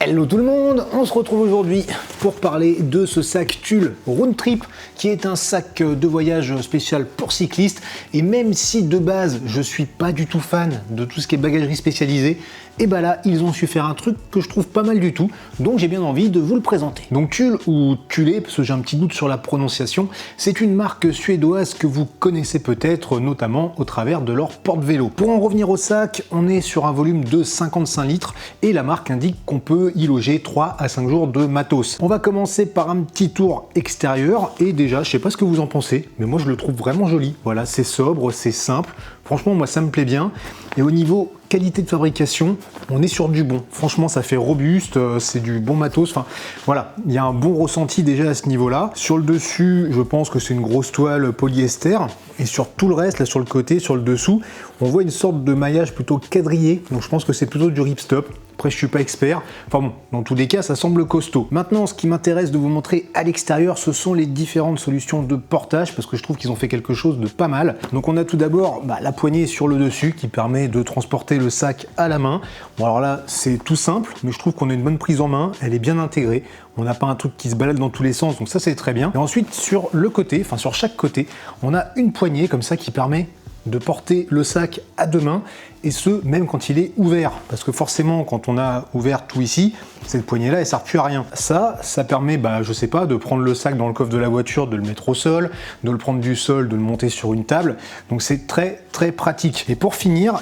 Hello tout le monde, on se retrouve aujourd'hui pour parler de ce sac Tulle Round Trip qui est un sac de voyage spécial pour cyclistes. Et même si de base je suis pas du tout fan de tout ce qui est bagagerie spécialisée, et bah là ils ont su faire un truc que je trouve pas mal du tout, donc j'ai bien envie de vous le présenter. Donc Tulle ou Thule, parce que j'ai un petit doute sur la prononciation, c'est une marque suédoise que vous connaissez peut-être notamment au travers de leur porte-vélo. Pour en revenir au sac, on est sur un volume de 55 litres et la marque indique qu'on peut y loger 3 à 5 jours de matos. On va commencer par un petit tour extérieur et déjà, je sais pas ce que vous en pensez, mais moi je le trouve vraiment joli. Voilà, c'est sobre, c'est simple. Franchement, moi ça me plaît bien. Et au niveau qualité de fabrication, on est sur du bon. Franchement, ça fait robuste, c'est du bon matos. Enfin, voilà, il y a un bon ressenti déjà à ce niveau-là. Sur le dessus, je pense que c'est une grosse toile polyester. Et sur tout le reste, là sur le côté, sur le dessous, on voit une sorte de maillage plutôt quadrillé. Donc je pense que c'est plutôt du ripstop. Après, je suis pas expert. Enfin bon, dans tous les cas, ça semble costaud. Maintenant, ce qui m'intéresse de vous montrer à l'extérieur, ce sont les différentes solutions de portage, parce que je trouve qu'ils ont fait quelque chose de pas mal. Donc on a tout d'abord la poignée sur le dessus qui permet de transporter le sac à la main. Bon alors là, c'est tout simple, mais je trouve qu'on a une bonne prise en main, elle est bien intégrée. On n'a pas un truc qui se balade dans tous les sens, donc ça c'est très bien. Et ensuite, sur le côté, enfin sur chaque côté, on a une poignée comme ça qui permet de porter le sac à deux mains, et ce même quand il est ouvert, parce que forcément quand on a ouvert tout ici, cette poignée là elle sert plus à rien. Ça permet, je sais pas, de prendre le sac dans le coffre de la voiture, de le mettre au sol, de le prendre du sol, de le monter sur une table, donc c'est très très pratique. Et pour finir,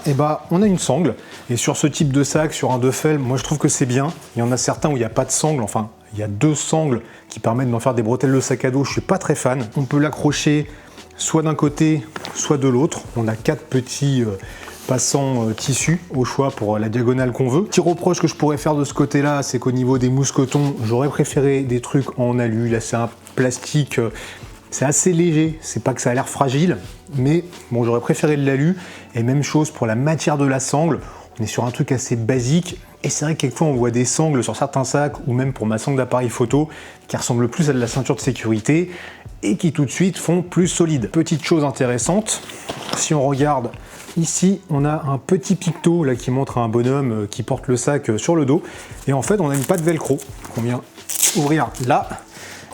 on a une sangle, et sur ce type de sac, sur un Duffel, moi je trouve que c'est bien. Il y en a certains où il n'y a pas de sangle, enfin il y a deux sangles qui permettent d'en faire des bretelles de sac à dos, je suis pas très fan. On peut l'accrocher soit d'un côté, soit de l'autre. On a 4 petits passants tissus au choix pour la diagonale qu'on veut. Petit reproche que je pourrais faire de ce côté-là, c'est qu'au niveau des mousquetons, j'aurais préféré des trucs en alu. Là, c'est un plastique, c'est assez léger. C'est pas que ça a l'air fragile, mais bon, j'aurais préféré de l'alu. Et même chose pour la matière de la sangle. On est sur un truc assez basique. Et c'est vrai que quelquefois on voit des sangles sur certains sacs, ou même pour ma sangle d'appareil photo, qui ressemblent plus à de la ceinture de sécurité et qui tout de suite font plus solide. Petite chose intéressante, si on regarde ici, on a un petit picto là qui montre un bonhomme qui porte le sac sur le dos. Et en fait, on a une patte velcro qu'on vient ouvrir là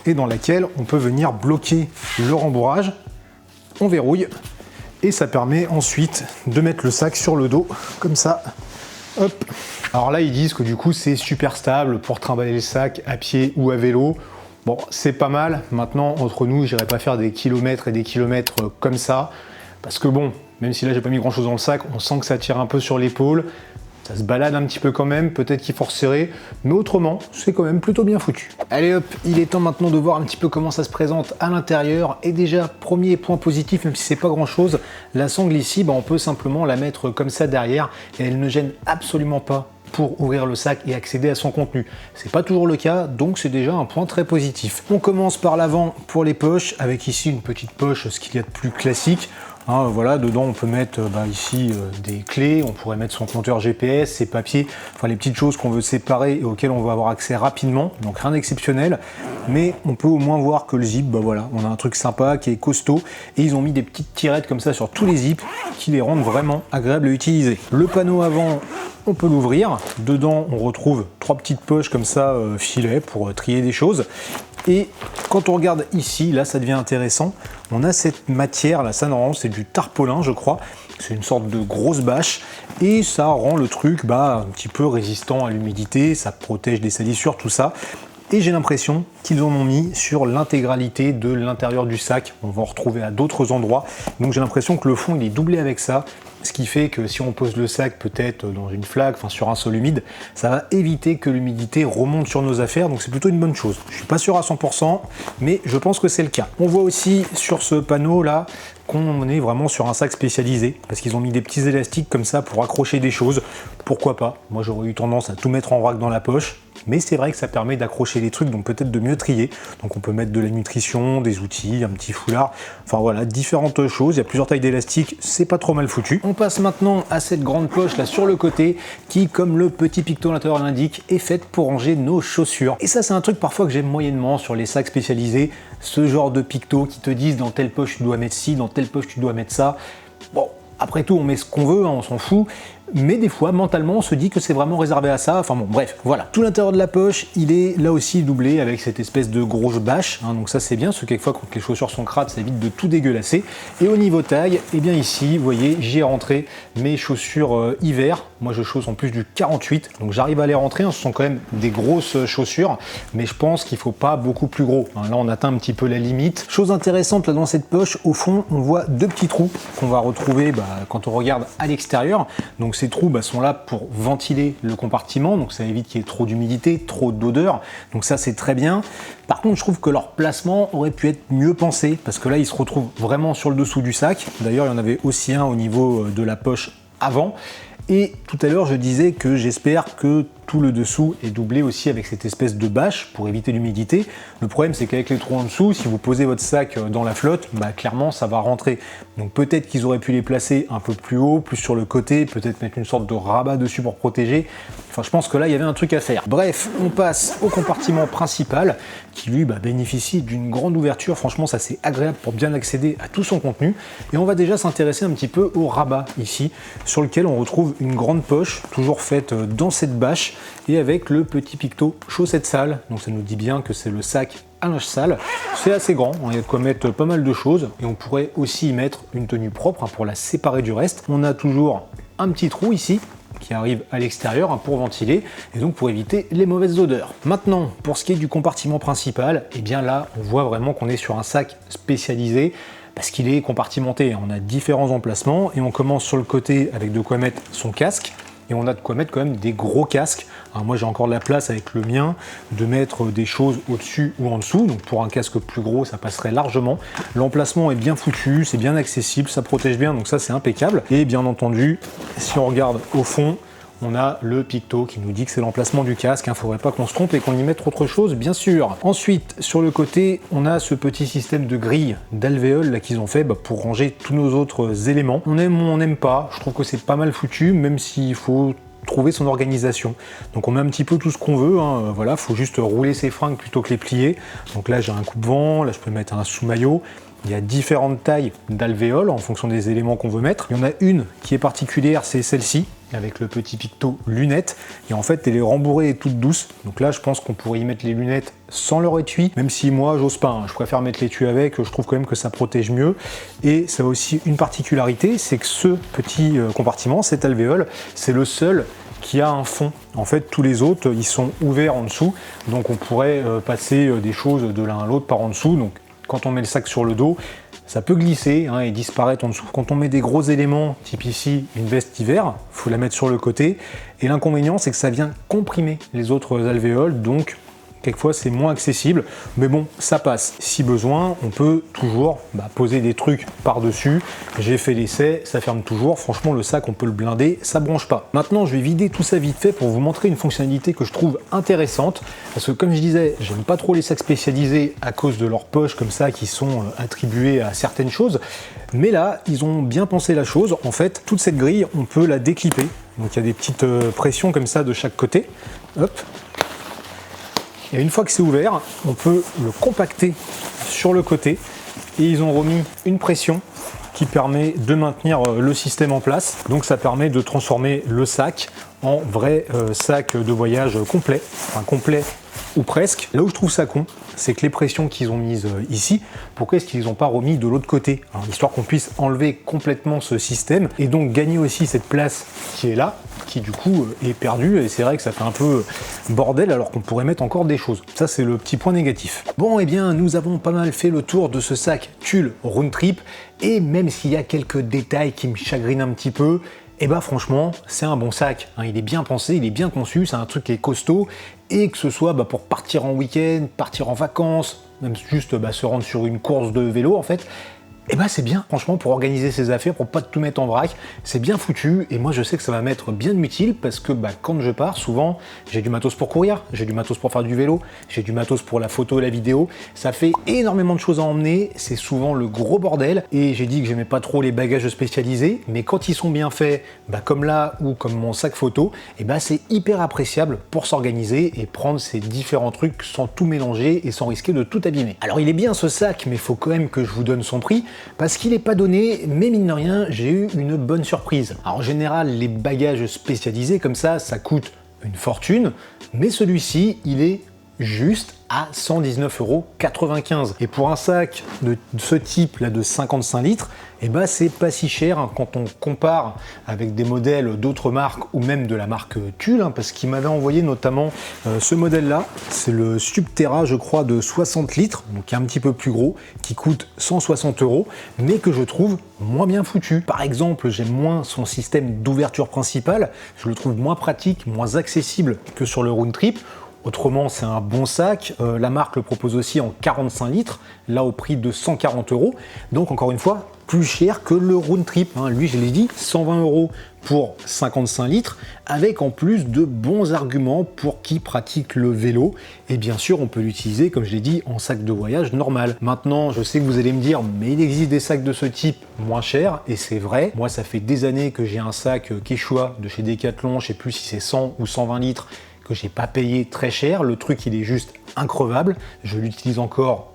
et dans laquelle on peut venir bloquer le rembourrage. On verrouille et ça permet ensuite de mettre le sac sur le dos comme ça. Hop. Alors là, ils disent que du coup, c'est super stable pour trimballer le sac à pied ou à vélo. Bon, c'est pas mal. Maintenant, entre nous, j'irai pas faire des kilomètres et des kilomètres comme ça. Parce que bon, même si là, j'ai pas mis grand chose dans le sac, on sent que ça tire un peu sur l'épaule. Ça se balade un petit peu quand même, peut-être qu'il faut resserrer, mais autrement, c'est quand même plutôt bien foutu. Allez hop, il est temps maintenant de voir un petit peu comment ça se présente à l'intérieur. Et déjà, premier point positif, même si c'est pas grand-chose, la sangle ici, on peut simplement la mettre comme ça derrière et elle ne gêne absolument pas pour ouvrir le sac et accéder à son contenu. C'est pas toujours le cas, donc c'est déjà un point très positif. On commence par l'avant pour les poches, avec ici une petite poche, ce qu'il y a de plus classique. Voilà, dedans on peut mettre ici des clés, on pourrait mettre son compteur GPS, ses papiers, enfin les petites choses qu'on veut séparer et auxquelles on veut avoir accès rapidement, donc rien d'exceptionnel, mais on peut au moins voir que le zip, voilà, on a un truc sympa qui est costaud et ils ont mis des petites tirettes comme ça sur tous les zips qui les rendent vraiment agréables à utiliser. Le panneau avant, on peut l'ouvrir, dedans on retrouve 3 petites poches comme ça, filets pour trier des choses. Et quand on regarde ici, là ça devient intéressant, on a cette matière, là ça normalement c'est du tarpaulin je crois, c'est une sorte de grosse bâche et ça rend le truc un petit peu résistant à l'humidité, ça protège des salissures, tout ça. Et j'ai l'impression qu'ils en ont mis sur l'intégralité de l'intérieur du sac, on va en retrouver à d'autres endroits, donc j'ai l'impression que le fond il est doublé avec ça. Ce qui fait que si on pose le sac peut-être dans une flaque, sur un sol humide, ça va éviter que l'humidité remonte sur nos affaires, donc c'est plutôt une bonne chose. Je suis pas sûr à 100%, mais je pense que c'est le cas. On voit aussi sur ce panneau là qu'on est vraiment sur un sac spécialisé, parce qu'ils ont mis des petits élastiques comme ça pour accrocher des choses. Pourquoi pas? Moi j'aurais eu tendance à tout mettre en vrac dans la poche, mais c'est vrai que ça permet d'accrocher les trucs, donc peut-être de mieux trier. Donc on peut mettre de la nutrition, des outils, un petit foulard, enfin voilà, différentes choses. Il y a plusieurs tailles d'élastiques, c'est pas trop mal foutu. On passe maintenant à cette grande poche là sur le côté, qui, comme le petit picto à l'intérieur l'indique, est faite pour ranger nos chaussures. Et ça c'est un truc parfois que j'aime moyennement sur les sacs spécialisés, ce genre de picto qui te disent dans telle poche tu dois mettre ci, dans telle poche tu dois mettre ça. Bon, après tout on met ce qu'on veut, on s'en fout. mais des fois mentalement on se dit que c'est vraiment réservé à ça, enfin bon bref, voilà. Tout l'intérieur de la poche, il est là aussi doublé avec cette espèce de grosse bâche, hein, donc ça c'est bien, parce que quelquefois quand les chaussures sont crades, ça évite de tout dégueulasser. Et au niveau taille, et bien ici, vous voyez, j'y ai rentré mes chaussures hiver. Moi je chausse en plus du 48, donc j'arrive à les rentrer, hein. Ce sont quand même des grosses chaussures, mais je pense qu'il faut pas beaucoup plus gros, hein. Là on atteint un petit peu la limite. Chose intéressante là dans cette poche, au fond on voit deux petits trous qu'on va retrouver quand on regarde à l'extérieur. Donc ces trous sont là pour ventiler le compartiment, donc ça évite qu'il y ait trop d'humidité, trop d'odeur, donc ça c'est très bien. Par contre je trouve que leur placement aurait pu être mieux pensé, parce que là ils se retrouvent vraiment sur le dessous du sac. D'ailleurs il y en avait aussi un au niveau de la poche avant. Et tout à l'heure je disais que j'espère que tout le dessous est doublé aussi avec cette espèce de bâche pour éviter l'humidité. Le problème c'est qu'avec les trous en dessous, si vous posez votre sac dans la flotte, clairement ça va rentrer. Donc peut-être qu'ils auraient pu les placer un peu plus haut, plus sur le côté, peut-être mettre une sorte de rabat dessus pour protéger. Enfin je pense que là il y avait un truc à faire. Bref, on passe au compartiment principal qui lui bénéficie d'une grande ouverture. Franchement ça c'est agréable pour bien accéder à tout son contenu. Et on va déjà s'intéresser un petit peu au rabat ici, sur lequel on retrouve une grande poche, toujours faite dans cette bâche, et avec le petit picto chaussettes sales. Donc ça nous dit bien que c'est le sac à linge sale. C'est assez grand, il y a de quoi mettre pas mal de choses, et on pourrait aussi y mettre une tenue propre pour la séparer du reste. On a toujours un petit trou ici qui arrive à l'extérieur pour ventiler et donc pour éviter les mauvaises odeurs. Maintenant, pour ce qui est du compartiment principal, et bien là on voit vraiment qu'on est sur un sac spécialisé parce qu'il est compartimenté. On a différents emplacements et on commence sur le côté avec de quoi mettre son casque. Et on a de quoi mettre quand même des gros casques. Alors moi j'ai encore de la place avec le mien de mettre des choses au-dessus ou en dessous. Donc pour un casque plus gros ça passerait largement. L'emplacement est bien foutu, c'est bien accessible, ça protège bien, donc ça c'est impeccable. Et bien entendu, si on regarde au fond, on a le picto qui nous dit que c'est l'emplacement du casque, il faudrait pas qu'on se trompe et qu'on y mette autre chose, bien sûr. Ensuite, sur le côté, on a ce petit système de grille d'alvéoles là qu'ils ont fait pour ranger tous nos autres éléments. On aime ou on n'aime pas, je trouve que c'est pas mal foutu, même s'il faut trouver son organisation. Donc on met un petit peu tout ce qu'on veut, voilà, faut juste rouler ses fringues plutôt que les plier. Donc là j'ai un coupe-vent, là je peux mettre un sous-maillot. Il y a différentes tailles d'alvéoles en fonction des éléments qu'on veut mettre. Il y en a une qui est particulière, c'est celle-ci, avec le petit picto lunettes. Et en fait, elle est rembourrée et toute douce. Donc là, je pense qu'on pourrait y mettre les lunettes sans leur étui, même si moi, j'ose pas. Je préfère mettre l'étui avec, je trouve quand même que ça protège mieux. Et ça a aussi une particularité, c'est que ce petit compartiment, cette alvéole, c'est le seul qui a un fond. En fait, tous les autres, ils sont ouverts en dessous. Donc on pourrait passer des choses de l'un à l'autre par en dessous. Donc quand on met le sac sur le dos, ça peut glisser et disparaître en dessous. Quand on met des gros éléments, type ici une veste hiver, il faut la mettre sur le côté. Et l'inconvénient, c'est que ça vient comprimer les autres alvéoles, donc quelquefois c'est moins accessible, mais bon, ça passe. Si besoin, on peut toujours poser des trucs par-dessus. J'ai fait l'essai, ça ferme toujours. Franchement, le sac, on peut le blinder, ça bronche pas. Maintenant, je vais vider tout ça vite fait pour vous montrer une fonctionnalité que je trouve intéressante. Parce que comme je disais, j'aime pas trop les sacs spécialisés à cause de leurs poches comme ça qui sont attribuées à certaines choses. Mais là, ils ont bien pensé la chose. En fait, toute cette grille, on peut la déclipper. Donc il y a des petites pressions comme ça de chaque côté. Hop. Et une fois que c'est ouvert, on peut le compacter sur le côté et ils ont remis une pression qui permet de maintenir le système en place. Donc ça permet de transformer le sac en vrai sac de voyage complet, enfin complet ou presque. Là où je trouve ça con, c'est que les pressions qu'ils ont mises ici, pourquoi est-ce qu'ils n'ont pas remis de l'autre côté, histoire qu'on puisse enlever complètement ce système et donc gagner aussi cette place qui est là, qui du coup est perdue, et c'est vrai que ça fait un peu bordel alors qu'on pourrait mettre encore des choses. Ça c'est le petit point négatif. Bon, et bien nous avons pas mal fait le tour de ce sac tulle Round Trip, et même s'il y a quelques détails qui me chagrinent un petit peu, et franchement, c'est un bon sac. Il est bien pensé, il est bien conçu, c'est un truc qui est costaud, et que ce soit pour partir en week-end, partir en vacances, même juste se rendre sur une course de vélo en fait, c'est bien, franchement, pour organiser ses affaires, pour pas tout mettre en vrac, c'est bien foutu, et moi je sais que ça va m'être bien utile, parce que quand je pars, souvent, j'ai du matos pour courir, j'ai du matos pour faire du vélo, j'ai du matos pour la photo et la vidéo, ça fait énormément de choses à emmener, c'est souvent le gros bordel, et j'ai dit que j'aimais pas trop les bagages spécialisés, mais quand ils sont bien faits, comme là, ou comme mon sac photo, c'est hyper appréciable pour s'organiser et prendre ces différents trucs sans tout mélanger et sans risquer de tout abîmer. Alors il est bien ce sac, mais il faut quand même que je vous donne son prix. parce qu'il n'est pas donné, mais mine de rien, j'ai eu une bonne surprise. Alors, en général, les bagages spécialisés comme ça coûte une fortune, mais celui-ci, il est juste à 119,95 €. Et pour un sac de ce type là de 55 litres, et ben c'est pas si cher hein, quand on compare avec des modèles d'autres marques ou même de la marque Tulle, hein, parce qu'il m'avait envoyé notamment ce modèle là, c'est le Subterra je crois de 60 litres, donc un petit peu plus gros, qui coûte 160 €, mais que je trouve moins bien foutu. Par exemple, j'aime moins son système d'ouverture principale, je le trouve moins pratique, moins accessible que sur le Roundtrip. Autrement, c'est un bon sac. La marque le propose aussi en 45 litres, là au prix de 140 €. Donc encore une fois, plus cher que le Roundtrip. Hein. Lui, je l'ai dit, 120 € pour 55 litres, avec en plus de bons arguments pour qui pratique le vélo. Et bien sûr, on peut l'utiliser, comme je l'ai dit, en sac de voyage normal. Maintenant, je sais que vous allez me dire, mais il existe des sacs de ce type moins chers, et c'est vrai. Moi, ça fait des années que j'ai un sac Quechua de chez Decathlon, je sais plus si c'est 100 ou 120 litres, que j'ai pas payé très cher. Le truc, il est juste increvable. Je l'utilise encore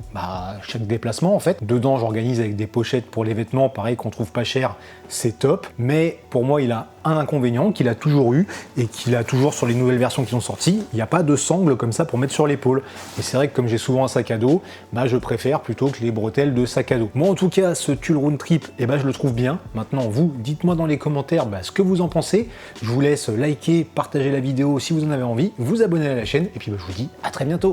chaque déplacement en fait. Dedans, j'organise avec des pochettes pour les vêtements, pareil, qu'on trouve pas cher, c'est top. Mais pour moi, il a un inconvénient qu'il a toujours eu et qu'il a toujours sur les nouvelles versions qui sont sorties. Il n'y a pas de sangle comme ça pour mettre sur l'épaule. Et c'est vrai que comme j'ai souvent un sac à dos, je préfère plutôt que les bretelles de sac à dos. Moi, en tout cas, ce Tulle Roundtrip, je le trouve bien. Maintenant, vous, dites-moi dans les commentaires ce que vous en pensez. Je vous laisse liker, partager la vidéo si vous en avez envie, vous abonner à la chaîne et puis je vous dis à très bientôt.